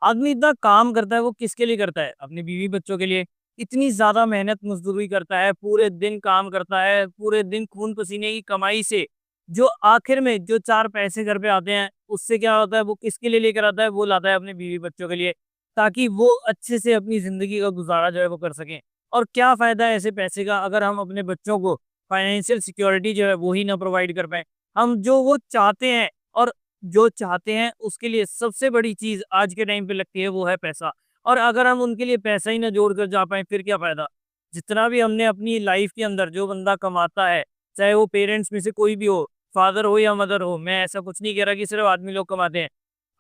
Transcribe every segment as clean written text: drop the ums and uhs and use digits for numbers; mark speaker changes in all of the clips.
Speaker 1: आदमी इतना काम करता है, वो किसके लिए करता है? अपने बीवी बच्चों के लिए। इतनी ज़्यादा मेहनत मज़दूरी करता है, पूरे दिन काम करता है, पूरे दिन खून-पसीने की कमाई से जो आखिर में जो 4 पैसे घर पे आते हैं, उससे क्या होता है, वो किसके लिए लेकर आता है? वो लाता है अपने बीवी बच्चों के लिए, ताकि वो अच्छे से अपनी ज़िंदगी का गुज़ारा जो है वो कर सकें। और क्या फ़ायदा है ऐसे पैसे का अगर हम अपने बच्चों को फाइनेंशियल सिक्योरिटी जो है वो ही ना प्रोवाइड कर पाएँ। हम जो वो चाहते हैं और जो चाहते हैं उसके लिए सबसे बड़ी चीज़ आज के टाइम पे लगती है वो है पैसा। और अगर हम उनके लिए पैसा ही ना जोड़ कर जा पाएँ फिर क्या फ़ायदा? जितना भी हमने अपनी लाइफ़ के अंदर जो बंदा कमाता है, चाहे वो पेरेंट्स में से कोई भी हो, फादर हो या मदर हो, मैं ऐसा कुछ नहीं कह रहा कि सिर्फ़ आदमी लोग कमाते हैं।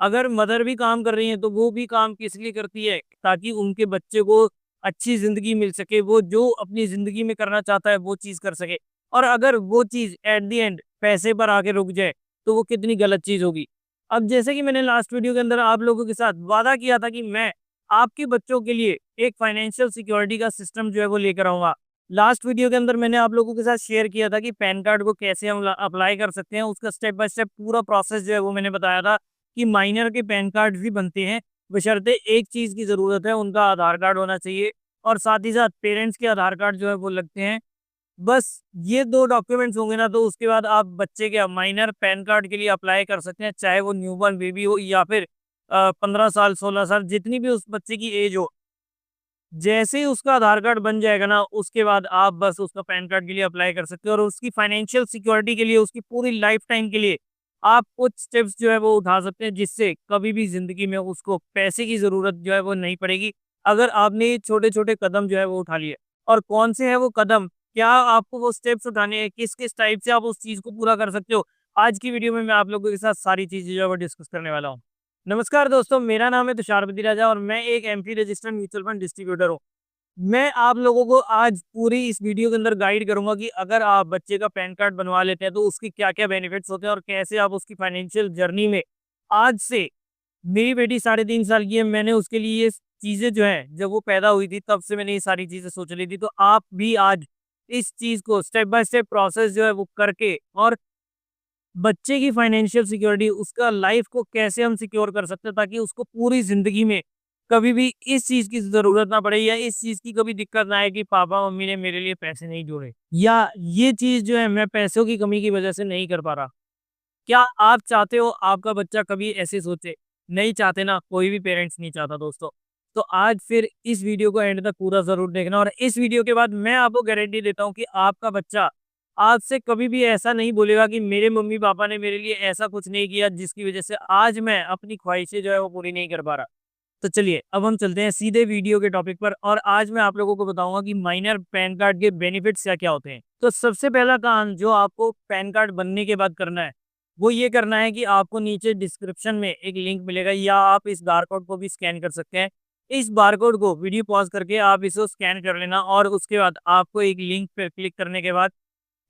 Speaker 1: अगर मदर भी काम कर रही हैं तो वो भी काम किस लिए करती है? ताकि उनके बच्चे को अच्छी ज़िंदगी मिल सके, वो जो अपनी ज़िंदगी में करना चाहता है वो चीज़ कर सके। और अगर वो चीज़ एट द एंड पैसे पर आके रुक जाए, तो वो कितनी गलत चीज़ होगी। अब जैसे कि मैंने लास्ट वीडियो के अंदर आप लोगों के साथ वादा किया था कि मैं आपके बच्चों के लिए एक फाइनेंशियल सिक्योरिटी का सिस्टम जो है वो लेकर आऊँगा। लास्ट वीडियो के अंदर मैंने आप लोगों के साथ शेयर किया था कि पैन कार्ड को कैसे हम अप्लाई कर सकते हैं, उसका स्टेप बाय स्टेप पूरा प्रोसेस जो है वो मैंने बताया था कि माइनर के पैन कार्ड भी बनते हैं, बशर्ते एक चीज़ की ज़रूरत है, उनका आधार कार्ड होना चाहिए और साथ ही साथ पेरेंट्स के आधार कार्ड जो है वो लगते हैं। बस ये 2 डॉक्यूमेंट्स होंगे ना, तो उसके बाद आप बच्चे के माइनर पैन कार्ड के लिए अप्लाई कर सकते हैं, चाहे वो न्यूबॉर्न बेबी हो या फिर 15 साल, 16 साल जितनी भी उस बच्चे की एज हो। जैसे ही उसका आधार कार्ड बन जाएगा ना, उसके बाद आप बस उसका पैन कार्ड के लिए अप्लाई कर सकते हो और उसकी फाइनेंशियल सिक्योरिटी के लिए, उसकी पूरी लाइफ टाइम के लिए आप कुछ स्टेप्स जो है वो उठा सकते हैं, जिससे कभी भी ज़िंदगी में उसको पैसे की ज़रूरत जो है वो नहीं पड़ेगी, अगर आपने ये छोटे-छोटे कदम जो है वो उठा लिए। और कौन से हैं वो कदम? क्या आपको वो स्टेप्स उठाने हैं? किस-किस टाइप से आप उस चीज़ को पूरा कर सकते हो? आज की वीडियो में मैं आप लोगों के साथ सारी चीज़ें जो है वो डिस्कस करने वाला हूँ। नमस्कार दोस्तों, मेरा नाम है तुषार बद्रीराजा और मैं एक MP registered mutual fund distributor हूँ। मैं आप लोगों को आज पूरी इस वीडियो के अंदर गाइड करूंगा कि अगर आप बच्चे का पैन कार्ड बनवा लेते हैं तो उसकी क्या-क्या बेनिफिट्स होते हैं और कैसे आप उसकी फाइनेंशियल जर्नी में आज से मेरी बेटी 3.5 साल की है, मैंने उसके लिए ये चीज़ें जो हैं, जब वो पैदा हुई थी तब से मैंने ये सारी चीज़ें सोच ली थी। तो आप भी आज इस चीज़ को स्टेप बाय स्टेप प्रोसेस जो है वो करके और बच्चे की फाइनेंशियल सिक्योरिटी, उसका लाइफ को कैसे हम सिक्योर कर सकते हैं ताकि उसको पूरी ज़िंदगी में कभी भी इस चीज़ की ज़रूरत ना पड़े या इस चीज़ की कभी दिक्कत ना आए कि पापा-मम्मी ने मेरे लिए पैसे नहीं जोड़े या ये चीज़ जो है मैं पैसों की कमी की वज़ह से नहीं कर पा रहा। क्या आप चाहते हो आपका बच्चा कभी ऐसे सोचे? नहीं चाहते ना, कोई भी पेरेंट्स नहीं चाहता दोस्तों। तो आज फिर इस वीडियो को एंड तक पूरा ज़रूर देखना और इस वीडियो के बाद मैं आपको गारंटी देता हूँ कि आपका बच्चा आपसे कभी भी ऐसा नहीं बोलेगा कि मेरे मम्मी-पापा ने मेरे लिए ऐसा कुछ नहीं किया जिसकी वज़ह से आज मैं अपनी ख्वाहिशें जो है वो पूरी नहीं कर पा रहा। तो चलिए, अब हम चलते हैं सीधे वीडियो के टॉपिक पर और आज मैं आप लोगों को बताऊँगा कि माइनर पैन कार्ड के बेनिफिट्स क्या-क्या होते हैं। तो सबसे पहला काम जो आपको पैन कार्ड बनने के बाद करना है, वो ये करना है कि आपको नीचे डिस्क्रिप्शन में एक लिंक मिलेगा या आप इस बारकोड को भी स्कैन कर सकते हैं। इस बारकोड को वीडियो पॉज़ करके आप इसको स्कैन कर लेना और उसके बाद आपको एक लिंक पे क्लिक करने के बाद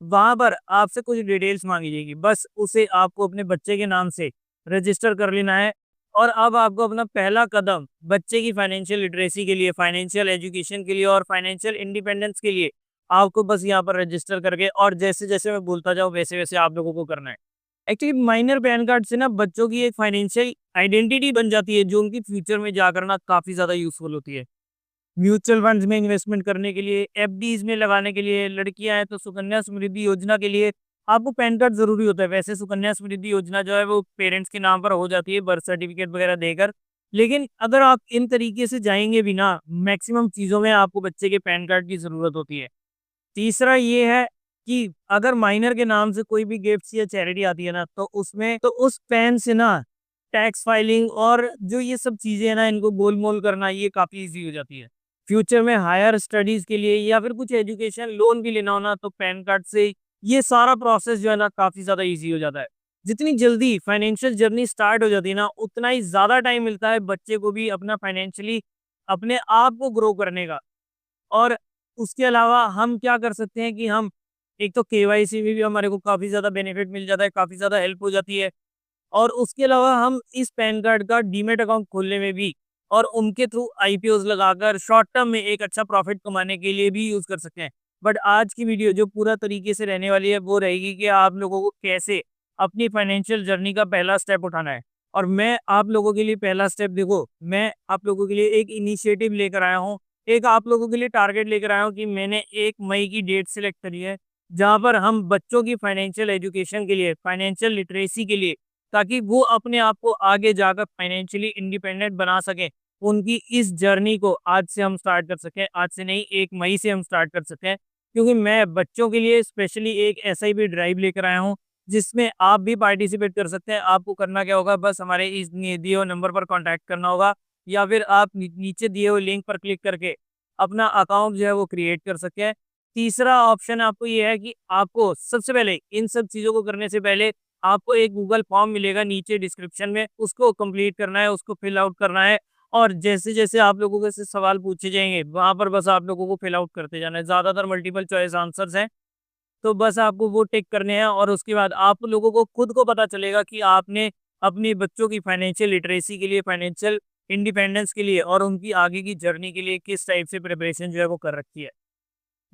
Speaker 1: वहाँ पर आपसे कुछ डिटेल्स माँगी जाएगी। बस उसे आपको अपने बच्चे के नाम से रजिस्टर कर लेना है और अब आपको अपना पहला कदम बच्चे की फाइनेंशियल लिटरेसी के लिए, फाइनेंशियल एजुकेशन के लिए और फाइनेंशियल इंडिपेंडेंस के लिए आपको बस यहाँ पर रजिस्टर करके और जैसे-जैसे मैं बोलता जाऊँ वैसे-वैसे आप लोगों को करना है। एक्चुअली माइनर पैन कार्ड से ना बच्चों की एक फाइनेंशियल आइडेंटिटी बन जाती है जो उनकी फ्यूचर में जाकर ना काफ़ी ज़्यादा यूज़फुल होती है। म्यूचुअल फंड्स में इन्वेस्टमेंट करने के लिए, एफडीज़ में लगाने के लिए, लड़कियाँ हैं तो सुकन्या समृद्धि योजना के लिए आपको पैन कार्ड ज़रूरी होता है। वैसे सुकन्या समृद्धि योजना जो है वो पेरेंट्स के नाम पर हो जाती है बर्थ सर्टिफिकेट वगैरह देकर। लेकिन अगर आप इन तरीके से जाएँगे भी ना, मैक्सिमम चीज़ों में आपको बच्चे के पैन कार्ड की ज़रूरत होती है। तीसरा ये है कि अगर माइनर के नाम से कोई भी गिफ्ट्स या चैरिटी आती है ना, तो उसमें तो उस पैन से ना टैक्स फाइलिंग और जो ये सब चीज़ें हैं ना, इनको गोल-मोल करना ये काफ़ी ईज़ी हो जाती है। फ्यूचर में हायर स्टडीज़ के लिए या फिर कुछ एजुकेशन लोन भी लेना हो ना, तो पैन कार्ड से ये सारा प्रोसेस जो है ना, काफ़ी ज़्यादा ईज़ी हो जाता है। जितनी जल्दी फाइनेंशियल जर्नी स्टार्ट हो जाती है ना, उतना ही ज़्यादा टाइम मिलता है बच्चे को भी अपना फाइनेंशियली अपने आप को ग्रो करने का। और उसके अलावा हम क्या कर सकते हैं कि हम एक तो केवाईसी में भी हमारे को काफ़ी ज़्यादा बेनिफिट मिल जाता है, काफ़ी ज़्यादा हेल्प हो जाती है और उसके अलावा हम इस पैन कार्ड का डीमैट अकाउंट खोलने में भी और उनके थ्रू आईपीओज़ लगाकर शॉर्ट टर्म में एक अच्छा प्रॉफिट कमाने के लिए भी यूज़ कर सकते हैं। बट आज की वीडियो जो पूरा तरीके से रहने वाली है, वो रहेगी कि आप लोगों को कैसे अपनी फाइनेंशियल जर्नी का पहला स्टेप उठाना है। और मैं आप लोगों के लिए पहला स्टेप देखो, मैं आप लोगों के लिए एक इनिशिएटिव लेकर आया हूँ, एक आप लोगों के लिए टारगेट लेकर आया हूँ कि मैंने 1 मई की डेट सेलेक्ट करी है, जहाँ पर हम बच्चों की फाइनेंशियल एजुकेशन के लिए, फाइनेंशियल लिटरेसी के लिए, ताकि वो अपने आप को आगे जाकर फाइनेंशियली इंडिपेंडेंट बना सकें, उनकी इस जर्नी को आज से हम स्टार्ट कर सकें, आज से नहीं 1 मई से हम स्टार्ट कर सकें। क्योंकि मैं बच्चों के लिए स्पेशली एक एसआईपी ड्राइव लेकर आया हूँ, जिसमें आप भी पार्टिसिपेट कर सकते हैं। आपको करना क्या होगा, बस हमारे इस दिए हुए नंबर पर कॉन्टैक्ट करना होगा, या फिर आप नीचे दिए हुए लिंक पर क्लिक करके अपना अकाउंट जो है वो क्रिएट कर सकते हैं। तीसरा ऑप्शन आपको ये है कि आपको सबसे पहले इन सब चीज़ों को करने से पहले आपको एक गूगल फॉर्म मिलेगा नीचे डिस्क्रिप्शन में, उसको कंप्लीट करना है, उसको फिल आउट करना है, और जैसे-जैसे आप लोगों को से सवाल पूछे जाएँगे, वहाँ पर बस आप लोगों को फिल आउट करते जाना है। ज़्यादातर मल्टीपल चॉइस आंसर्स हैं, तो बस आपको वो टिक करने हैं, और उसके बाद आप लोगों को खुद को पता चलेगा कि आपने अपने बच्चों की फाइनेंशियल लिटरेसी के लिए, फाइनेंशियल इंडिपेंडेंस के लिए और उनकी आगे की जर्नी के लिए किस टाइप से प्रिपरेशन जो है वो कर रखी है।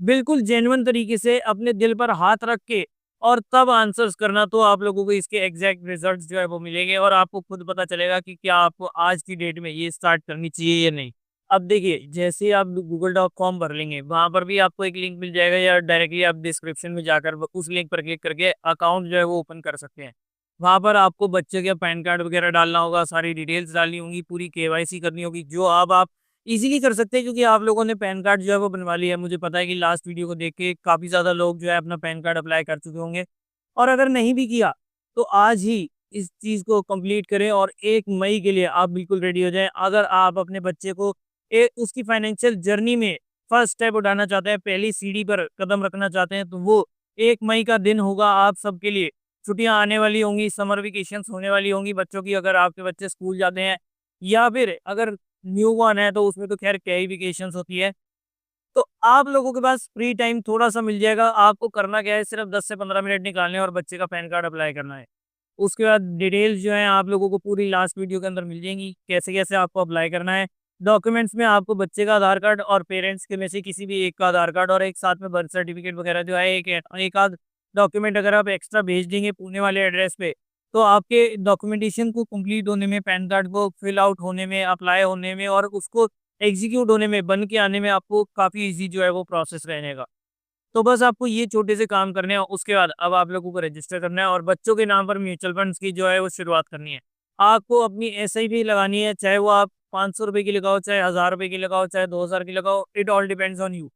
Speaker 1: बिल्कुल जेन्युइन तरीके से अपने दिल पर हाथ रख के और तब आंसर्स करना, तो आप लोगों को इसके एग्जैक्ट रिजल्ट्स जो है वो मिलेंगे, और आपको खुद पता चलेगा कि क्या आपको आज की डेट में ये स्टार्ट करनी चाहिए या नहीं। अब देखिए, जैसे ही आप गूगल डॉट कॉम भर लेंगे, वहाँ पर भी आपको एक लिंक मिल जाएगा, या डायरेक्टली आप डिस्क्रिप्शन में जाकर उस लिंक पर क्लिक करके अकाउंट जो है वो ओपन कर सकते हैं। वहाँ पर आपको बच्चे का पैन कार्ड वगैरह डालना होगा, सारी डिटेल्स डालनी होंगी, पूरी केवाईसी करनी होगी, जो अब आप इज़िली कर सकते हैं, क्योंकि आप लोगों ने पैन कार्ड जो है वो बनवा लिया है। मुझे पता है कि लास्ट वीडियो को देख के काफ़ी ज़्यादा लोग जो है अपना पैन कार्ड अप्लाई कर चुके होंगे, और अगर नहीं भी किया, तो आज ही इस चीज़ को कंप्लीट करें, और 1 मई के लिए आप बिल्कुल रेडी हो जाएँ। अगर आप अपने बच्चे को उसकी फाइनेंशियल जर्नी में फर्स्ट स्टेप उठाना चाहते हैं, पहली सीढ़ी पर कदम रखना चाहते हैं, तो वो 1 मई का दिन होगा आप सबके लिए। छुट्टियाँ आने वाली होंगी, समर वेकेशंस होने वाली होंगी बच्चों की, अगर आपके बच्चे स्कूल जाते हैं, या फिर अगर न्यूबॉर्न है तो उसमें तो खैर क्या ही वेकेशंस होती है। तो आप लोगों के पास फ्री टाइम थोड़ा-सा मिल जाएगा। आपको करना क्या है, सिर्फ़ 10 से 15 मिनट निकालने हैं और बच्चे का पैन कार्ड अप्लाई करना है। उसके बाद डिटेल्स जो हैं आप लोगों को पूरी लास्ट वीडियो के अंदर मिल जाएँगी, कैसे-कैसे आपको अप्लाई करना है। डॉक्यूमेंट्स में आपको बच्चे का आधार कार्ड और पेरेंट्स के में से किसी भी एक का आधार कार्ड, और एक साथ में बर्थ सर्टिफिकेट वगैरह जो है, एक आध डॉक्यूमेंट अगर आप एक्स्ट्रा भेज देंगे पुणे वाले एड्रेस पे, तो आपके डॉक्यूमेंटेशन को कंप्लीट होने में, पैन कार्ड को फिल आउट होने में, अप्लाई होने में, और उसको एग्ज़ीक्यूट होने में, बन के आने में आपको काफ़ी ईज़ी जो है वो प्रोसेस रहेगा। तो बस आपको ये छोटे से काम करने हैं, उसके बाद अब आप लोगों को रजिस्टर करना है, और बच्चों के नाम पर म्यूचुअल फंड्स की जो है वो शुरुआत करनी है। आपको अपनी एसआईपी लगानी है, चाहे वो आप ₹500 की लगाओ, चाहे ₹1000 की लगाओ, चाहे 2000 की लगाओ, it all depends on you.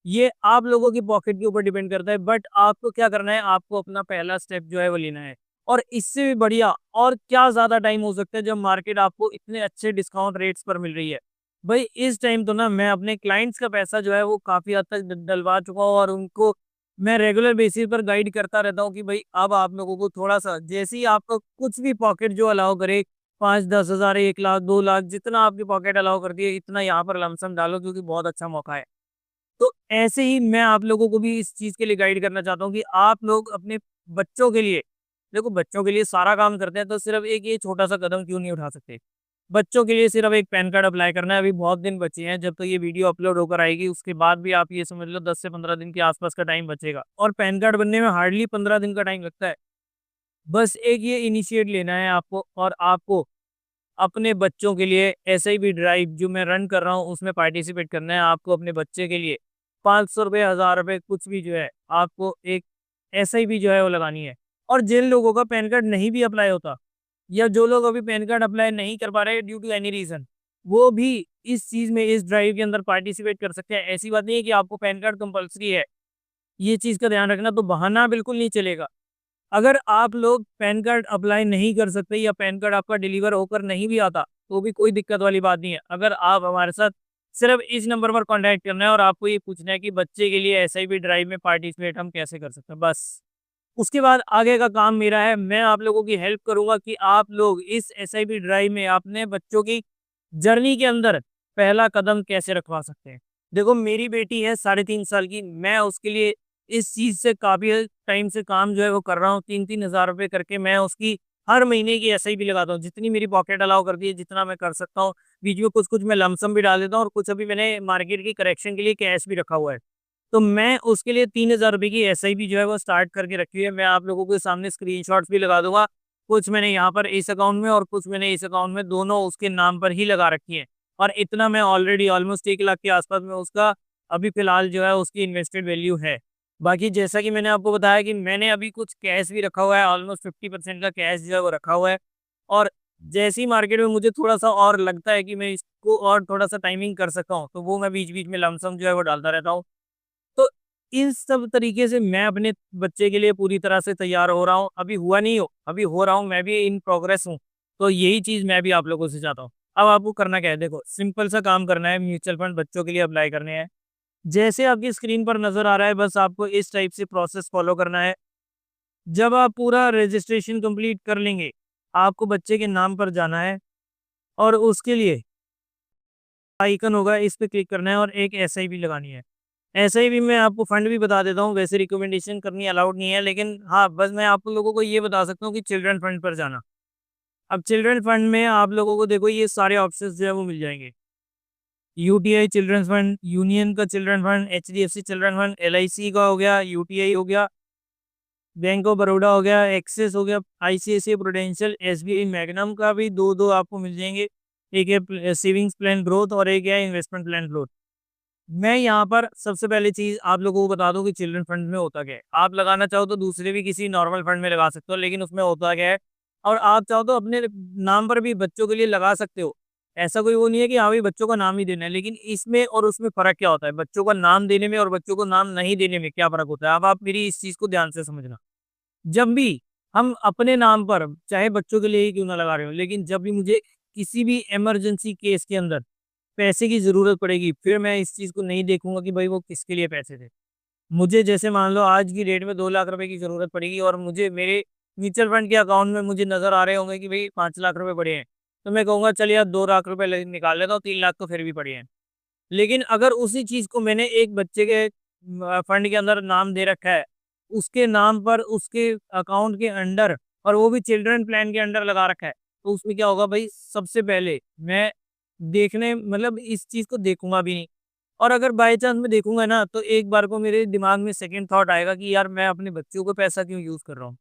Speaker 1: ये आप लोगों की पॉकेट के ऊपर डिपेंड करता है, बट आपको क्या करना है, आपको अपना पहला स्टेप जो है वो लेना है। और इससे भी बढ़िया और क्या ज़्यादा टाइम हो सकता है, जब मार्केट आपको इतने अच्छे डिस्काउंट रेट्स पर मिल रही है। भाई इस टाइम तो ना मैं अपने क्लाइंट्स का पैसा जो है वो काफ़ी हद तक डलवा चुका हूँ, और उनको मैं रेगुलर बेसिस पर गाइड करता रहता हूँ कि भाई अब आप लोगों को थोड़ा-सा, जैसे ही आपका कुछ भी पॉकेट जो अलाउ करे, 5-10 हज़ार, 1 लाख, 2 लाख, जितना आपकी पॉकेट अलाउ करती है, इतना यहाँ पर लमसम डालो, क्योंकि बहुत अच्छा मौका है। तो ऐसे ही मैं आप लोगों को भी इस चीज़ के लिए गाइड करना चाहता हूँ कि आप लोग अपने बच्चों के लिए, देखो बच्चों के लिए सारा काम करते हैं, तो सिर्फ़ एक ये छोटा-सा कदम क्यों नहीं उठा सकते? बच्चों के लिए सिर्फ़ एक पैन कार्ड अप्लाई करना है, अभी बहुत दिन बचे हैं, जब तक ये वीडियो अपलोड होकर आएगी उसके बाद भी आप ये समझ लो 10 से 15 दिन के आस-पास का टाइम बचेगा, और पैन कार्ड बनने में हार्डली 15 दिन का टाइम लगता है। बस एक ये इनिशिएट लेना है आपको, और आपको अपने बच्चों के लिए एसआईपी ड्राइव जो मैं रन कर रहा हूँ उसमें पार्टिसिपेट करना है। आपको अपने बच्चे के लिए ₹500, ₹1000 कुछ भी जो है, आपको एक एसआईपी जो है वो लगानी है। और जिन लोगों का पैन कार्ड नहीं भी अप्लाई होता, या जो लोग अभी पैन कार्ड अप्लाई नहीं कर पा रहे ड्यू टू एनी रीज़न, वो भी इस चीज़ में, इस ड्राइव के अंदर पार्टिसिपेट कर सकते हैं। ऐसी बात नहीं है कि आपको पैन कार्ड कंपल्सरी है। ये चीज़ का ध्यान रखना, तो बहाना बिल्कुल नहीं चलेगा। अगर आप लोग पैन कार्ड अप्लाई नहीं कर सकते, या पैन कार्ड आपका डिलीवर होकर नहीं भी आता, तो भी कोई दिक्कत वाली बात नहीं है। अगर आप हमारे साथ सिर्फ़ इस नंबर पर कॉन्टैक्ट करना है, और आपको ये पूछना है कि बच्चे के लिए एसआईपी ड्राइव में पार्टिसिपेट हम कैसे कर सकते हैं, बस। उसके बाद आगे का काम मेरा है, मैं आप लोगों की हेल्प करूँगा कि आप लोग इस एसआईपी ड्राइव में अपने बच्चों की जर्नी के अंदर पहला कदम कैसे रखवा सकते हैं। देखो मेरी बेटी है 3.5 साल की, मैं उसके लिए इस चीज़ से काफ़ी टाइम से काम जो है वो कर रहा हूँ, 3-3 हज़ार रुपए करके मैं उसकी हर महीने की एसआईपी लगाता हूँ, जितनी मेरी पॉकेट अलाउ करती है, जितना मैं कर सकता हूँ। बीच में कुछ-कुछ मैं लमसम भी डाल देता हूँ, और कुछ अभी मैंने मार्केट की करेक्शन के लिए कैश भी रखा हुआ है। तो मैं उसके लिए ₹3000 की एसआईपी जो है वो स्टार्ट करके रखी है। मैं आप लोगों के सामने स्क्रीनशॉट्स भी लगा दूँगा। कुछ मैंने यहाँ पर इस अकाउंट में और कुछ मैंने इस अकाउंट में, दोनों उसके नाम पर ही लगा रखी है। और इतना मैं ऑलरेडी ऑलमोस्ट 1 लाख के आसपास में उसका अभी फिलहाल जो है उसकी इन्वेस्टेड वैल्यू है। बाकी जैसा कि मैंने आपको बताया कि मैंने अभी कुछ कैश भी रखा हुआ है, ऑलमोस्ट 50% का कैश जो है वो रखा हुआ है। और जैसे ही मार्केट में मुझे थोड़ा-सा और लगता है कि मैं इसको और थोड़ा-सा टाइमिंग कर सकता हूँ, तो वो मैं बीच-बीच में लमसम जो है वो डालता रहता हूँ। तो इन सब तरीके से मैं अपने बच्चे के लिए पूरी तरह से तैयार हो रहा हूँ। अभी हुआ नहीं हो, अभी हो रहा हूँ, मैं भी इन प्रोग्रेस हूँ। तो यही चीज़ मैं भी आप लोगों से चाहता हूँ। अब आपको करना क्या है, देखो सिंपल सा काम करना है, म्यूचुअल फंड बच्चों के लिए अप्लाई करने हैं। जैसे आपकी स्क्रीन पर नज़र आ रहा है, बस आपको इस टाइप से प्रोसेस फ़ॉलो करना है। जब आप पूरा रजिस्ट्रेशन कंप्लीट कर लेंगे, आपको बच्चे के नाम पर जाना है और उसके लिए आइकन होगा, इस पे क्लिक करना है और एक एसआईपी लगानी है। एसआईपी में आपको फंड भी बता देता हूँ, वैसे रिकमेंडेशन करनी अलाउड नहीं है, लेकिन हाँ, बस मैं आप लोगों को ये बता सकता हूँ कि चिल्ड्रन फंड पर जाना। अब चिल्ड्रन फंड में आप लोगों को देखो ये सारे ऑप्शंस जो है वो मिल जाएँगे। यूटीआई चिल्ड्रन फंड, यूनियन का children fund, HDFC children fund, LIC का हो गया, यूटीआई हो गया, बैंक ऑफ बड़ौदा हो गया, एक्सिस हो गया, आईसीआईसीआई प्रूडेंशियल, एसबीआई मैग्नम का भी 2-2 आपको मिल जाएँगे। एक है सेविंग्स प्लान ग्रोथ और एक है इन्वेस्टमेंट प्लान ग्रोथ। मैं यहाँ पर सबसे पहली चीज़ आप लोगों को बता दूँ कि चिल्ड्रन फंड में होता क्या है। आप लगाना चाहो तो दूसरे भी किसी नॉर्मल फंड में लगा सकते हो, लेकिन उसमें होता क्या है, और आप चाहो तो अपने नाम पर भी बच्चों के लिए लगा सकते हो। ऐसा कोई वो नहीं है कि हाँ भाई बच्चों का नाम ही देना है, लेकिन इसमें और उसमें फ़र्क क्या होता है? बच्चों का नाम देने में और बच्चों को नाम नहीं देने में क्या फ़र्क होता है? अब आप मेरी इस चीज़ को ध्यान से समझना। जब भी हम अपने नाम पर, चाहे बच्चों के लिए ही क्यों ना लगा रहे हो, लेकिन जब भी मुझे किसी भी इमरजेंसी केस के अंदर पैसे की ज़रूरत पड़ेगी, फिर मैं इस चीज़ को नहीं देखूँगा कि भाई वो किसके लिए पैसे थे। मुझे जैसे मान लो आज की डेट में 2 लाख रुपए की ज़रूरत पड़ेगी और मुझे मेरे म्यूचुअल फंड के अकाउंट में मुझे नज़र आ रहे होंगे कि भई 5 लाख रुपए पड़े हैं। तो मैं कहूँगा चल यार 2 लाख रुपए ले निकाल लेता हूँ, 3 लाख तो फिर भी पड़े हैं। लेकिन अगर उसी चीज़ को मैंने एक बच्चे के फंड के अंदर नाम दे रखा है, उसके नाम पर उसके अकाउंट के अंडर, और वो भी चिल्ड्रन प्लान के अंडर लगा रखा है, तो उसमें क्या होगा भाई, सबसे पहले मैं देखने मतलब इस चीज़ को देखूँगा भी नहीं। और अगर बाय चांस मैं देखूँगा ना, तो एक बार को मेरे दिमाग में सेकंड थॉट आएगा कि यार मैं अपने बच्चों को पैसा क्यों यूज़ कर रहा हूँ?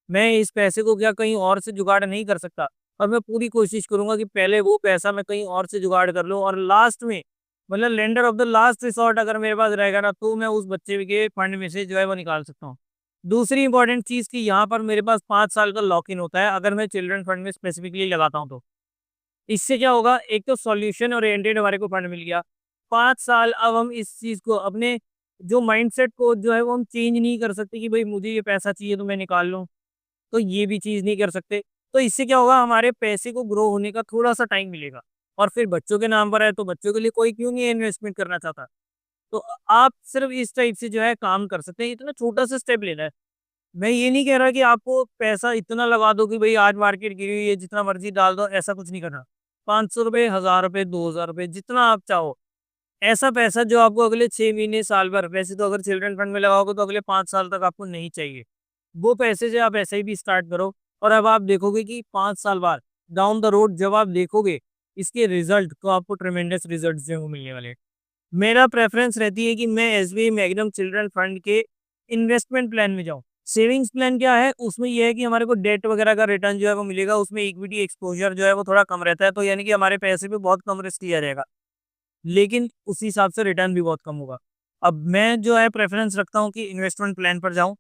Speaker 1: मैं इस पैसे को क्या कहीं और से जुगाड़ नहीं कर सकता? और मैं पूरी कोशिश करूँगा कि पहले वो पैसा मैं कहीं और से जुगाड़ कर लूँ और लास्ट में मतलब lender of the last resort अगर मेरे पास रहेगा ना, तो मैं उस बच्चे के फंड में से जो है वो निकाल सकता हूँ। दूसरी इंपॉर्टेंट चीज़ कि यहाँ पर मेरे पास 5 साल का लॉक इन होता है, अगर मैं चिल्ड्रन फंड में स्पेसिफिकली लगाता हूँ तो। इससे क्या होगा, एक तो सॉल्यूशन ओरिएंटेड हमारे को फंड मिल गया। 5 साल अब हम इस चीज़ को अपने जो माइंडसेट को जो है वो हम चेंज नहीं कर सकते कि भई मुझे ये पैसा चाहिए तो मैं निकाल लूँ। तो ये भी चीज़ नहीं कर सकते। तो इससे क्या होगा, हमारे पैसे को ग्रो होने का थोड़ा-सा टाइम मिलेगा। और फिर बच्चों के नाम पर है तो बच्चों के लिए कोई क्यों नहीं इन्वेस्टमेंट करना चाहता। तो आप सिर्फ़ इस टाइप से जो है काम कर सकते हैं, इतना छोटा-सा स्टेप लेना है। मैं ये नहीं कह रहा कि आपको पैसा इतना लगा दो कि भई आज मार्केट गिरी हुई है, जितना मर्ज़ी डाल दो, ऐसा कुछ नहीं करना। ₹500, ₹1000, ₹2000 जितना आप चाहो। ऐसा पैसा जो आपको अगले 6 महीने, साल भर, वैसे तो अगर चिल्ड्रन फंड में लगाओगे तो अगले 5 साल तक आपको नहीं चाहिए। वो पैसे से आप एसआईपी स्टार्ट करो और अब आप देखोगे कि 5 साल बाद डाउन द रोड जब आप देखोगे इसके रिज़ल्ट, तो आपको ट्रेमेंडस रिज़ल्ट्स जो है वो मिलने वाले हैं। मेरा प्रेफ़रेंस रहती है कि मैं एसबीआई मैग्नम चिल्ड्रन फंड के इन्वेस्टमेंट प्लान में जाऊँ। सेविंग्स प्लान क्या है, उसमें ये है कि हमारे को डेट वगैरह का रिटर्न जो है वो मिलेगा, उसमें इक्विटी एक्सपोज़र जो है वो थोड़ा कम रहता है, तो यानी कि हमारे पैसे पे बहुत कम रिस्क लिया जाएगा। लेकिन उस हिसाब से रिटर्न भी बहुत कम होगा। अब मैं जो है प्रेफ़रेंस रखता हूँ कि इन्वेस्टमेंट प्लान पर जाऊँ।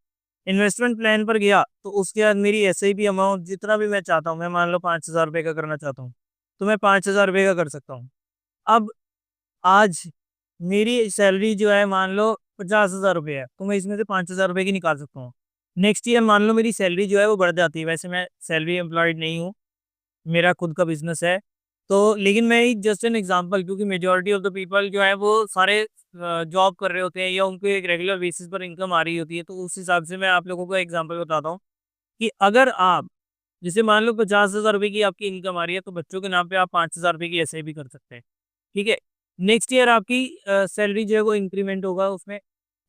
Speaker 1: इन्वेस्टमेंट प्लान पर गया, तो उसके बाद मेरी एसआईपी अमाउंट जितना भी मैं चाहता हूँ, मैं मान लो ₹5000 का करना चाहता हूँ, तो मैं ₹5000 का कर सकता हूँ। अब आज मेरी सैलरी जो है मान लो ₹50,000 है, तो मैं इसमें से ₹5000 की निकाल सकता हूँ। नेक्स्ट ईयर मान लो मेरी सैलरी जो है वो बढ़ जाती है, वैसे मैं सैलरी एम्प्लॉयड नहीं हूँ, मेरा खुद का बिज़नेस है। तो लेकिन मैं एक जस्ट एन एग्ज़ाम्पल, क्योंकि मेजॉरिटी ऑफ द पीपल जो है वो सारे जॉब कर रहे होते हैं या उनको एक रेगुलर बेसिस पर इनकम आ रही होती है, तो उस हिसाब से मैं आप लोगों को एग्ज़ाम्पल बताता हूँ कि अगर आप जैसे मान लो ₹50,000 की आपकी इनकम आ रही है, तो बच्चों के नाम पे आप ₹5,000 की एसआईपी कर सकते हैं, ठीक है? नेक्स्ट ईयर आपकी सैलरी जो है वो इंक्रीमेंट होगा उसमें,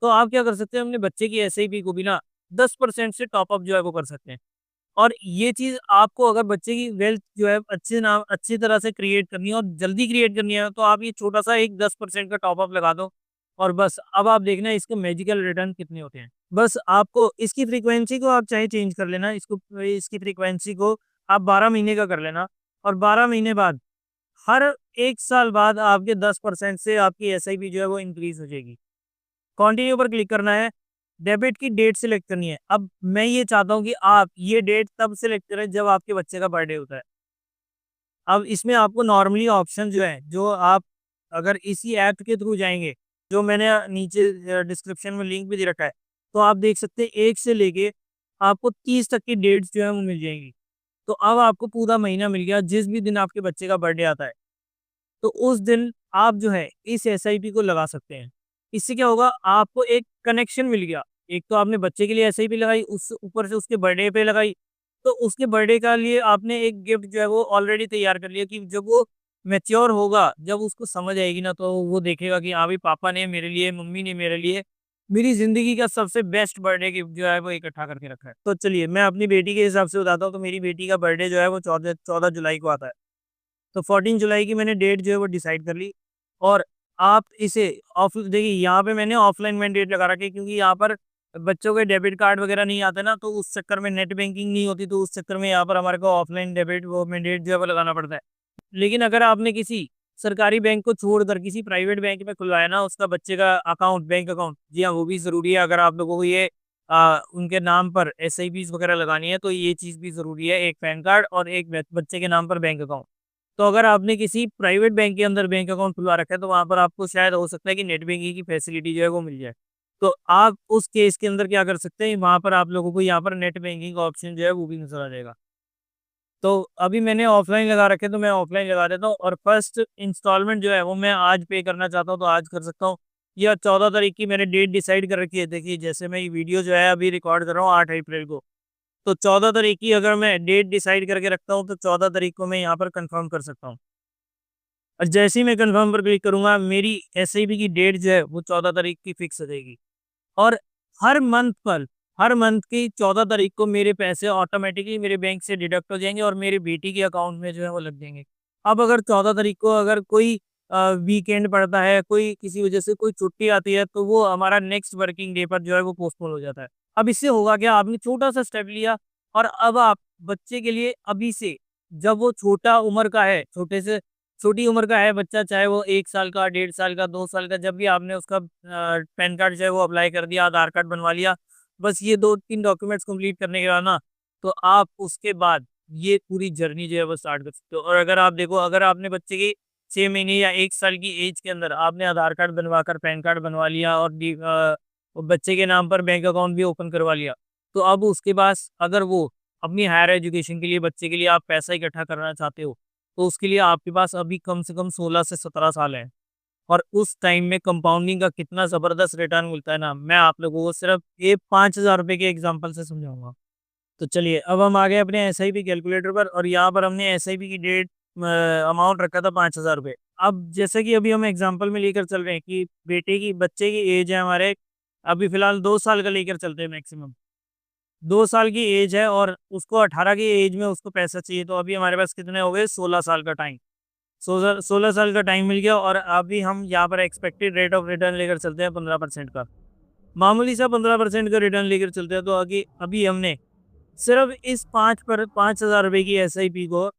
Speaker 1: तो आप क्या कर सकते हैं, अपने बच्चे की एसआईपी को भी ना 10% से टॉप अप जो है वो कर सकते हैं। और ये चीज़ आपको अगर बच्चे की वेल्थ जो है अच्छी तरह से क्रिएट करनी है और जल्दी क्रिएट करनी है, तो आप ये छोटा-सा एक 10% का टॉप अप लगा दो और बस अब आप देखना इसके मैजिकल रिटर्न कितने होते हैं। बस आपको इसकी फ्रीक्वेंसी को आप चाहे चेंज कर लेना, इसकी फ्रीक्वेंसी को आप 12 महीने का कर लेना, और 12 महीने बाद हर 1 साल बाद आपके 10% से आपकी एसआईपी जो है वो इंक्रीज़ हो जाएगी। कंटिन्यू पर क्लिक करना है, डेबिट की डेट सिलेक्ट करनी है। अब मैं ये चाहता हूँ कि आप ये डेट तब सिलेक्ट करें जब आपके बच्चे का बर्थडे होता है। अब इसमें आपको नॉर्मली ऑप्शन जो है, जो आप अगर इसी ऐप के थ्रू जाएँगे, जो मैंने नीचे डिस्क्रिप्शन में लिंक भी दे रखा है, तो आप देख सकते हैं 1 से लेके आपको 30 तक की डेट्स जो है वो मिल जाएँगी। तो अब आपको पूरा महीना मिल गया, जिस भी दिन आपके बच्चे का बर्थडे आता है, तो उस दिन आप जो है इस एसआईपी को लगा सकते हैं। इससे क्या होगा, आपको एक कनेक्शन मिल गया। एक तो आपने बच्चे के लिए एसआईपी लगाई, उस ऊपर से उसके बर्थडे पे लगाई, तो उसके बर्थडे का लिए आपने एक गिफ्ट जो है वो ऑलरेडी तैयार कर लिया कि जब वो मैच्योर होगा, जब उसको समझ आएगी ना, तो वो देखेगा कि हाँ भाई, पापा ने मेरे लिए, मम्मी ने मेरे लिए मेरी ज़िंदगी का सबसे बेस्ट बर्थडे गिफ्ट जो है वो इकट्ठा करके रखा है। तो चलिए मैं अपनी बेटी के हिसाब से बताता हूँ, तो मेरी बेटी का बर्थडे जो है वो 14 जुलाई को आता है। तो 14 जुलाई की मैंने डेट जो है वो डिसाइड कर ली, और आप इसे ऑफ देखिए, यहाँ पे मैंने ऑफलाइन मैंडेट लगा रखी है, क्योंकि यहाँ पर बच्चों के डेबिट कार्ड वगैरह नहीं आते ना, तो उस चक्कर में नेट बैंकिंग नहीं होती, तो उस चक्कर में यहाँ पर हमारे को ऑफलाइन डेबिट वो मैंडेट जो है वो लगाना पड़ता है। लेकिन अगर आपने किसी सरकारी बैंक को छोड़कर किसी प्राइवेट बैंक में खुलवाया ना उसका बच्चे का अकाउंट, बैंक अकाउंट, जी हाँ, वो भी ज़रूरी है। अगर आप लोगों को ये उनके नाम पर एसआईपीज़ वगैरह लगानी है, तो ये चीज़ भी ज़रूरी है, एक पैन कार्ड और एक बच्चे के नाम पर बैंक अकाउंट। तो अगर आपने किसी प्राइवेट बैंक के अंदर बैंक अकाउंट खुलवा रखा है, तो वहाँ पर आपको शायद हो सकता है कि नेट बैंकिंग की फैसिलिटी जो है वो मिल जाए। तो आप उस केस के अंदर क्या कर सकते हैं, वहाँ पर आप लोगों को यहाँ पर नेट बैंकिंग का ऑप्शन जो है वो भी नज़र आ जाएगा। तो अभी मैंने ऑफलाइन लगा रखे, तो मैं ऑफलाइन लगा देता हूँ, और फर्स्ट इंस्टॉलमेंट जो है वो मैं आज पे करना चाहता हूँ, तो आज कर सकता हूँ, या 14 तारीख की मैंने डेट डिसाइड कर रखी है। देखिए, जैसे मैं ये वीडियो जो है अभी रिकॉर्ड कर रहा हूँ 8 अप्रैल को, तो 14 तारीख की अगर मैं डेट डिसाइड करके रखता हूँ, तो 14 तारीख को मैं यहाँ पर कंफर्म कर सकता हूँ। और जैसे ही मैं कंफर्म पर क्लिक करूँगा, मेरी एसआईपी की डेट जो है वो 14 तारीख की फिक्स हो जाएगी, और हर मंथ पर हर मंथ की 14 तारीख को मेरे पैसे ऑटोमेटिकली मेरे बैंक से डिडक्ट हो जाएँगे, और मेरी बेटी के अकाउंट में जो है वो लग जाएँगे। अब अगर 14 तारीख को अगर कोई वीकेंड पड़ता है, कोई किसी वजह से कोई छुट्टी आती है, तो वो हमारा नेक्स्ट वर्किंग डे पर जो है वो पोस्टपोन हो जाता है। अब इससे होगा क्या, आपने छोटा-सा स्टेप लिया, और अब आप बच्चे के लिए अभी से, जब वो छोटा उम्र का है, छोटी उम्र का है बच्चा, चाहे वो 1 साल का, 1.5 साल का, 2 साल का, जब भी आपने उसका पैन कार्ड जो है वो अप्लाई कर दिया, आधार कार्ड बनवा लिया, बस ये 2-3 डॉक्यूमेंट्स कंप्लीट करने के बाद ना, तो आप उसके बाद ये पूरी जर्नी जो है वो स्टार्ट कर सकते हो। और अगर आप देखो, अगर आपने बच्चे की 6 महीने या 1 साल की एज के अंदर आपने आधार कार्ड बनवाकर पैन कार्ड बनवा लिया, और वो बच्चे के नाम पर बैंक अकाउंट भी ओपन करवा लिया, तो अब उसके पास अगर वो अपनी हायर एजुकेशन के लिए, बच्चे के लिए आप पैसा इकट्ठा करना चाहते हो, तो उसके लिए आपके पास अभी कम से कम 16 से 17 साल हैं। और उस टाइम में कंपाउंडिंग का कितना ज़बरदस्त रिटर्न मिलता है ना, मैं आप लोगों को सिर्फ ये 5,000 रुपए के एग्जांपल से समझाऊँगा। तो चलिए, अब हम आ गए अपने एसआईपी कैलकुलेटर पर, और यहाँ पर हमने एसआईपी की डेट अमाउंट रखा था 5,000 रुपए। अब जैसे कि अभी हम एग्जांपल में लेकर चल रहे हैं कि बच्चे की एज है हमारे, अभी फ़िलहाल 2 साल का लेकर चलते हैं मैक्सिमम। 2 साल की एज है, और उसको 18 की एज में उसको पैसा चाहिए, तो अभी हमारे पास कितने हो गए, 16 साल का टाइम। 16 साल का टाइम मिल गया, और अभी हम यहाँ पर एक्सपेक्टेड रेट ऑफ रिटर्न लेकर चलते हैं 15% का। मामूली सा 15% का रिटर्न लेकर चलते हैं, तो आगे अभी हमने सिर्फ इस 5,000 रुपए की एसआईपी को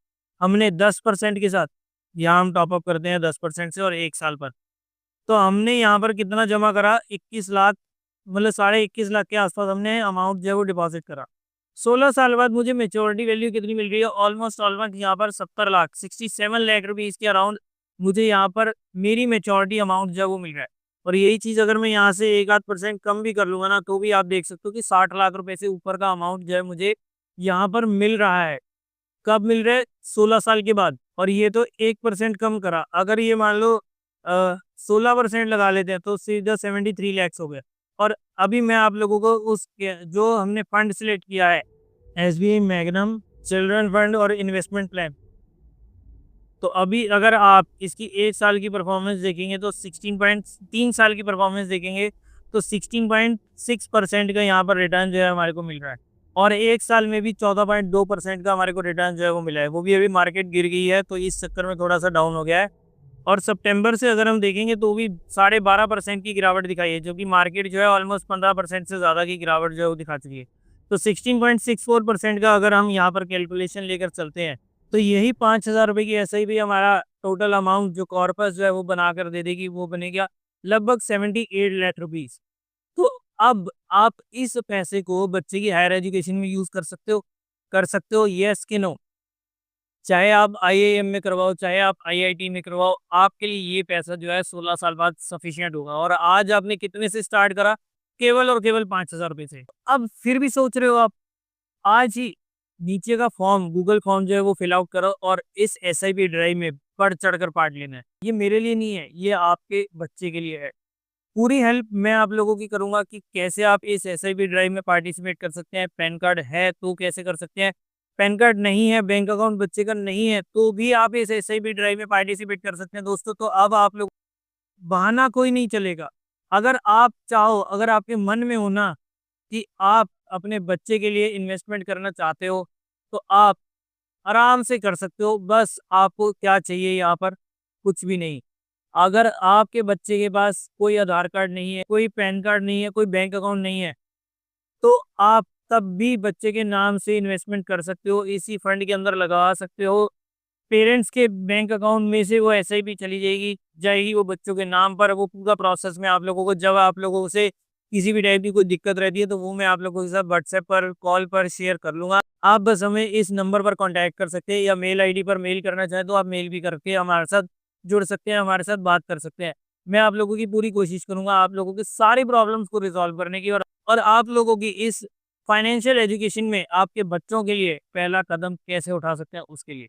Speaker 1: हमने 10% के साथ, यहाँ हम टॉप अप करते हैं 10% से, और 1 साल पर। तो हमने यहाँ पर कितना जमा करा, 21 लाख, मतलब साढ़े 21 लाख के आसपास हमने अमाउंट जो है वो डिपॉजिट करा। 16 साल बाद मुझे मैच्योरिटी वैल्यू कितनी मिल रही है, ऑलमोस्ट यहाँ पर 70 लाख, 67 लाख रुपीज़ के अराउंड मुझे यहाँ पर मेरी मैच्योरिटी अमाउंट जो है वो मिल रहा है। और यही चीज़ अगर मैं यहाँ से 1 आध % कम भी कर लूँगा ना, तो भी आप देख सकते हो कि 60 लाख रुपए से ऊपर का अमाउंट जो है मुझे यहाँ पर मिल रहा है। कब मिल रहा है? 16 साल के बाद। और ये तो 1% कम करा। अगर ये मान लो 16% लगा लेते हैं, तो सीधा 73 लैक्स हो गया। और अभी मैं आप लोगों को जो हमने फंड सिलेक्ट किया है, एसबीआई मैग्नम, चिल्ड्रन फंड और इन्वेस्टमेंट प्लान। तो अभी अगर आप इसकी 1 साल की परफॉर्मेंस देखेंगे, तो 3 साल की परफॉर्मेंस देखेंगे, तो 16.6% का यहाँ पर रिटर्न जो है हमारे को मिल रहा है। और 1 साल में भी 14.2% का हमारे को रिटर्न जो है वो मिला है। वो भी अभी मार्केट गिर गई है, तो इस चक्कर में थोड़ा सा डाउन हो गया है। और सितंबर से अगर हम देखेंगे तो भी 12.5% की गिरावट दिखाई है, जो कि मार्केट जो है ऑलमोस्ट 15% से ज़्यादा की गिरावट जो है वो दिखा चुकी है। तो 16.64% का अगर हम यहाँ पर कैलकुलेशन लेकर चलते हैं, तो यही 5,000 रुपये की SIP हमारा टोटल अमाउंट जो कॉर्पस जो है वो बनाकर दे देगी, वो बनेगा लगभग 78 लाख रुपीज़। तो अब आप इस पैसे को बच्चे की हायर एजुकेशन में यूज़ कर सकते हो, येस कि नो? चाहे आप IIM में करवाओ, चाहे आप IIT में करवाओ, आपके लिए ये पैसा जो है 16 साल बाद सफिशिएंट होगा। और आज आपने कितने से स्टार्ट करा? केवल और केवल 5,000 रुपये से। अब फिर भी सोच रहे हो आप, आज ही नीचे का फॉर्म, गूगल फॉर्म जो है वो फिल आउट करो और इस SIP ड्राइव में बढ़ चढ़कर पार्ट लेना है। ये मेरे लिए नहीं है, ये आपके बच्चे के लिए है। पूरी हेल्प मैं आप लोगों की करूँगा कि कैसे आप इस SIP ड्राइव में पार्टिसिपेट कर सकते हैं। पैन कार्ड है तो कैसे कर सकते हैं? पैन कार्ड नहीं है, बैंक अकाउंट बच्चे का नहीं है, तो भी आप इस SIP ड्राइव में पार्टिसिपेट कर सकते हैं दोस्तों। तो अब आप लोग बहाना कोई नहीं चलेगा। अगर आप चाहो, अगर आपके मन में हो ना कि आप अपने बच्चे के लिए इन्वेस्टमेंट करना चाहते हो, तो आप आराम से कर सकते हो। बस आपको क्या चाहिए यहाँ पर? कुछ भी नहीं। अगर आपके बच्चे के पास कोई आधार कार्ड नहीं है, कोई पैन कार्ड नहीं है, कोई बैंक अकाउंट नहीं है, तो आप तब भी बच्चे के नाम से इन्वेस्टमेंट कर सकते हो, इसी फंड के अंदर लगा सकते हो। पेरेंट्स के बैंक अकाउंट में से वो SIP चली जाएगी वो बच्चों के नाम पर। वो पूरा प्रोसेस में आप लोगों को, जब आप लोगों से किसी भी टाइप की कोई दिक्कत रहती है, तो वो मैं आप लोगों के साथ व्हाट्सएप पर, कॉल पर शेयर कर लूँगा। आप बस हमें इस नंबर पर कॉन्टैक्ट कर सकते हैं, या मेल ID पर मेल करना चाहें तो आप मेल भी करके हमारे साथ जुड़ सकते हैं, हमारे साथ बात कर सकते हैं। मैं आप लोगों की पूरी कोशिश करूँगा आप लोगों की सारी प्रॉब्लम्स को रिज़ॉल्व करने की, और आप लोगों की इस फाइनेंशियल एजुकेशन में आपके बच्चों के लिए पहला कदम कैसे उठा सकते हैं उसके लिए।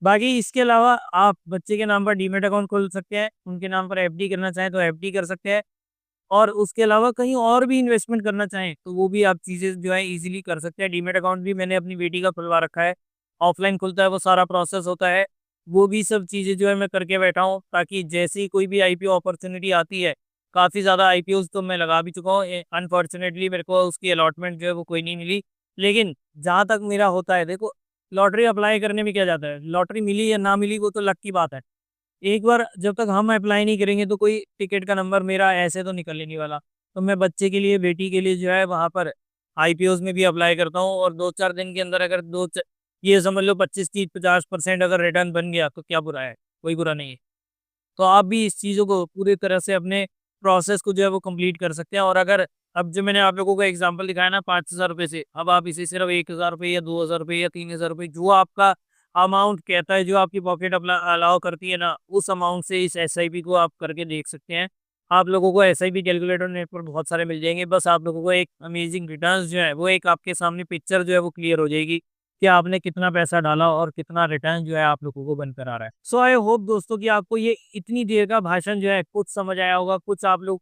Speaker 1: बाकी इसके अलावा आप बच्चे के नाम पर डीमैट अकाउंट खोल सकते हैं, उनके नाम पर FD करना चाहें तो FD कर सकते हैं, और उसके अलावा कहीं और भी इन्वेस्टमेंट करना चाहें तो वो भी आप चीज़ें जो है ईज़िली कर सकते हैं। डीमैट अकाउंट भी मैंने अपनी बेटी का खुलवा रखा है, ऑफ़लाइन खुलता है, वो सारा प्रोसेस होता है। वो भी सब चीज़ें जो है मैं करके बैठा हूँ, ताकि जैसे ही कोई भी IPO अपॉर्च्युनिटी आती है, काफ़ी ज़्यादा IPOज़ तो मैं लगा भी चुका हूँ। अनफॉर्च्युनेटली मेरे को उसकी अलॉटमेंट जो है वो कोई नहीं मिली। लेकिन जहाँ तक मेरा होता है, देखो लॉटरी अप्लाई करने में क्या जाता है, लॉटरी मिली या ना मिली वो तो लक की बात है। एक बार जब तक हम अप्लाई नहीं करेंगे तो कोई टिकट का नंबर मेरा ऐसे तो निकल ही नहीं वाला। तो मैं बच्चे के लिए, बेटी के लिए जो है वहाँ पर IPOज़ में भी अप्लाई करता हूँ, और 2-4 दिन के अंदर अगर ये समझ लो 25, 30, 50% अगर रिटर्न बन गया तो क्या बुरा है? कोई बुरा नहीं है। तो आप भी इस चीज़ों को पूरी तरह से अपने प्रोसेस को जो है वो कंप्लीट कर सकते हैं। और अगर अब जो मैंने आप लोगों को एग्जांपल दिखाया ना 5,000 रुपये से, अब आप इसे सिर्फ 1,000 रुपये या 2,000 रुपये या 3,000 रुपये, जो आपका अमाउंट कहता है, जो आपकी पॉकेट अपना अलाउ करती है ना, उस अमाउंट से इस SIP को आप करके देख सकते हैं। आप लोगों को SIP कैलकुलेटर नेट पर बहुत सारे मिल जाएंगे। बस आप लोगों को एक अमेजिंग रिटर्न्स जो है वो, एक आपके सामने पिक्चर जो है वो क्लियर हो जाएगी कि आपने कितना पैसा डाला और कितना रिटर्न जो है आप लोगों को बनकर आ रहा है। सो आई होप दोस्तों कि आपको ये इतनी देर का भाषण जो है कुछ समझ आया होगा, कुछ आप लोग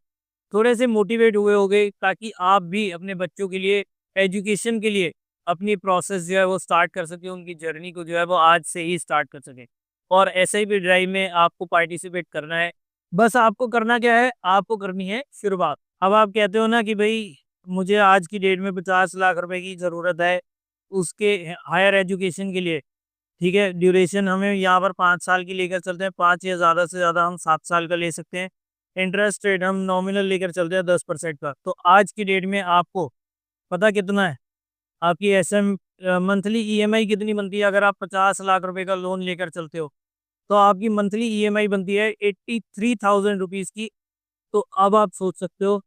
Speaker 1: थोड़े से मोटिवेट हुए होंगे, ताकि आप भी अपने बच्चों के लिए, एजुकेशन के लिए अपनी प्रोसेस जो है वो स्टार्ट कर सकें, उनकी जर्नी को जो है वो आज से ही स्टार्ट कर सकें। और SIP ड्राइव में आपको पार्टिसिपेट करना है। बस आपको करना क्या है, आपको करनी है शुरुआत। अब आप कहते हो ना कि भाई मुझे आज की डेट में 50 लाख रुपए की ज़रूरत है उसके हायर एजुकेशन के लिए, ठीक है? ड्यूरेशन हमें यहाँ पर 5 साल की लेकर चलते हैं, 5 या ज़्यादा से ज़्यादा हम 7 साल का ले सकते हैं। इंटरेस्ट रेट हम नॉमिनल लेकर चलते हैं 10% का। तो आज की डेट में आपको पता कितना है? आपकी मंथली EMI कितनी बनती है? अगर आप 50 लाख रुपए का लोन लेकर चलते हो, तो आपकी मंथली EMI बनती है 83,000 रुपीज़ की। तो अब आप सोच सकते हो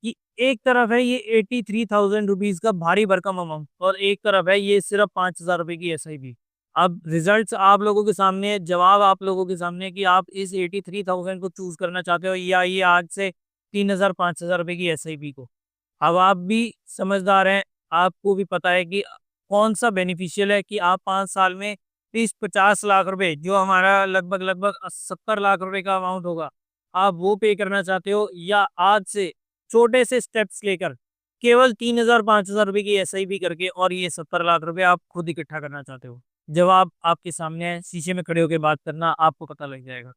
Speaker 1: कि एक तरफ है ये 83,000 रुपीज़ का भारी भरकम अमाउंट, और एक तरफ है ये सिर्फ 5,000 रुपए की SIP। अब रिजल्ट्स आप लोगों के सामने है, जवाब आप लोगों के सामने है कि आप इस 83,000 को चूज़ करना चाहते हो, या ये आज से 3,000 5,000 रुपए की SIP को। अब आप भी समझदार हैं, आपको भी पता है कि कौन-सा बेनिफिशियल है, कि आप 5 साल में 30-50 लाख रुपए, जो हमारा लगभग 70 लाख रुपए का अमाउंट होगा, आप वो पे करना चाहते हो, या आज से छोटे से स्टेप्स लेकर केवल 3,000 5,000 रुपए की SIP करके और ये 70 लाख रुपए आप खुद इकट्ठा करना चाहते हो? जवाब आपके सामने है, शीशे में खड़े होके बात करना, आपको पता लग जाएगा।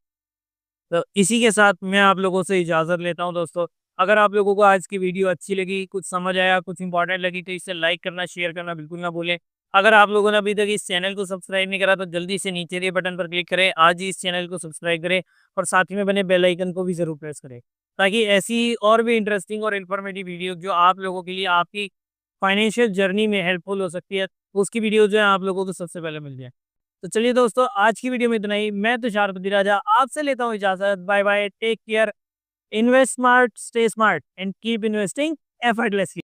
Speaker 1: तो इसी के साथ मैं आप लोगों से इजाज़त लेता हूँ दोस्तों। अगर आप लोगों को आज की वीडियो अच्छी लगी, कुछ समझ आया, कुछ इंपॉर्टेंट लगी, तो इसे लाइक करना, शेयर करना बिल्कुल ना भूलें। अगर आप लोगों ने अभी तक इस चैनल को सब्सक्राइब नहीं करा तो जल्दी से नीचे दिए बटन पर क्लिक करें, आज ही इस चैनल को सब्सक्राइब करें और साथ ही में बने बेल आइकन को भी ज़रूर प्रेस करें, ताकि ऐसी और भी इंटरेस्टिंग और इन्फॉर्मेटिव वीडियो जो आप लोगों के लिए आपकी फाइनेंशियल जर्नी में हेल्पफुल हो सकती है, उसकी वीडियो जो है आप लोगों को सबसे पहले मिल जाए। तो चलिए दोस्तों, आज की वीडियो में इतना ही। मैं तुषार राजा आपसे लेता हूँ इजाज़त। Bye bye, take care, invest smart, stay smart and keep investing effortlessly.